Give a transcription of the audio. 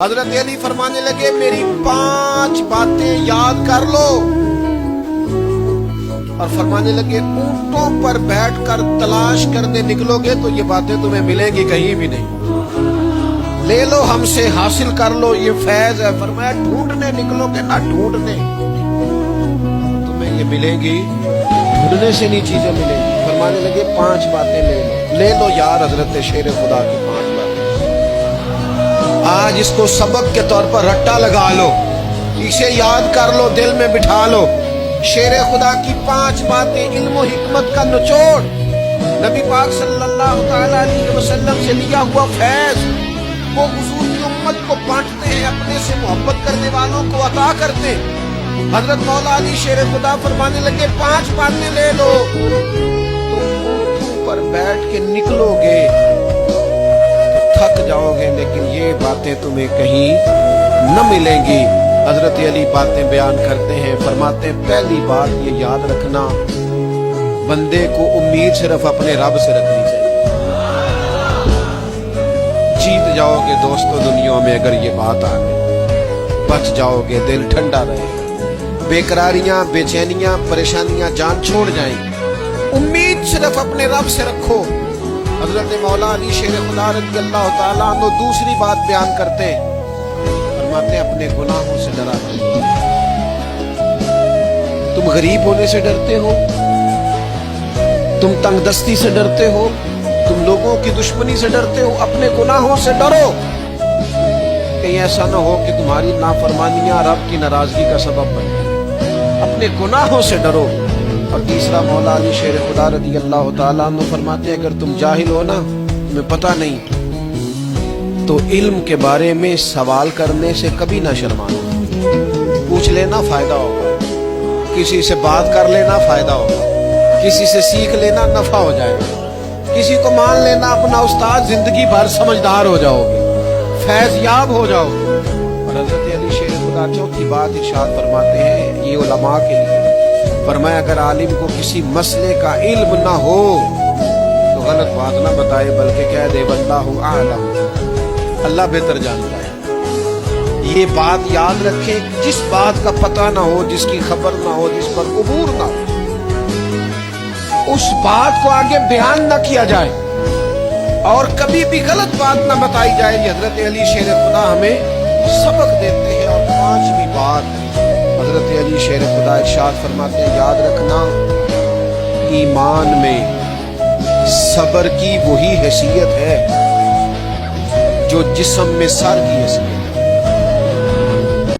حضرت علی فرمانے لگے میری 5 باتیں یاد کر لو، اور فرمانے لگے اونٹوں پر بیٹھ کر تلاش کرنے نکلو گے تو یہ باتیں تمہیں ملیں گی کہیں بھی نہیں، لے لو ہم سے حاصل کر لو، یہ فیض ہے۔ فرمایا ڈھونڈنے نکلو گے نہ ڈھونڈنے تمہیں یہ ملیں گی، ڈھونڈنے سے نہیں چیزیں ملیں گی۔ فرمانے لگے 5 باتیں لے لو یار حضرت شیر خدا کی 5 باتیں، آج اس کو سبق کے طور پر رٹا لگا لو، اسے یاد کر لو، دل میں بٹھا لو۔ شیر خدا کی 5 باتیں علم و حکمت کا نچوڑ، نبی پاک صلی اللہ تعالی علیہ وسلم سے لیا ہوا فیض، وہ حضور کی امت کو بانٹتے ہیں، اپنے سے محبت کرنے والوں کو عطا کرتے ہیں۔ حضرت مولا علی شیر خدا فرمانے لگے 5 باتیں لے لو، تم پر بیٹھ کے نکلو گے تھک جاؤ گے، لیکن یہ باتیں تمہیں کہیں نہ ملیں گی۔ حضرت علی باتیں بیان کرتے ہیں، فرماتے ہیں پہلی بات یہ یاد رکھنا، بندے کو امید صرف اپنے رب سے رکھنی چاہیے۔ جیت جاؤ گے دوستو دنیا میں اگر یہ بات آ گئی، بچ جاؤ گے، دل ٹھنڈا رہے گا، بے قراریاں بے چینیاں پریشانیاں جان چھوڑ جائیں گی، امید صرف اپنے رب سے رکھو۔ حضرت مولا علی شیر خدا رضی اللہ تعالیٰ عنہ دوسری بات بیان کرتے ہیں، فرماتے ہیں اپنے گناہوں سے ڈرا کرو۔ تم غریب ہونے سے ڈرتے ہو، تم تنگ دستی سے ڈرتے ہو، تم لوگوں کی دشمنی سے ڈرتے ہو، اپنے گناہوں سے ڈرو، کہیں ایسا نہ ہو کہ تمہاری نافرمانیاں رب کی ناراضگی کا سبب بنے، اپنے گناہوں سے ڈرو۔ اور تیسرا مولا علی شیر خدا رضی اللہ تعالیٰ عنہ فرماتے ہیں اگر تم جاہل ہو نا، تمہیں پتہ نہیں، تو علم کے بارے میں سوال کرنے سے کبھی نہ شرمانا، پوچھ لینا فائدہ ہوگا، کسی سے بات کر لینا فائدہ ہوگا، کسی سے سیکھ لینا نفع ہو جائے گا، کسی کو مان لینا اپنا استاد، زندگی بھر سمجھدار ہو جاؤ گے، فیض یاب ہو جاؤ گے۔ اور حضرت علی شیر خدا چوتھی بات ارشاد فرماتے ہیں، یہ علماء کے لیے فرمایا اگر عالم کو کسی مسئلے کا علم نہ ہو تو غلط بات نہ بتائے، بلکہ کہہ دے واللہ اعلم، اللہ بہتر جانتا ہے۔ یہ بات یاد رکھیں، جس بات کا پتہ نہ ہو، جس کی خبر نہ ہو، جس پر عبور نہ ہو، اس بات کو آگے بیان نہ کیا جائے، اور کبھی بھی غلط بات نہ بتائی جائے۔ یہ حضرت علی شیر خدا ہمیں سبق دیتے ہیں۔ اور 5ویں بات حضرت علی شیر خدا ارشاد فرماتے ہیں یاد رکھنا، ایمان میں صبر کی وہی حیثیت ہے جو جسم میں سر کی حیثیت ہے۔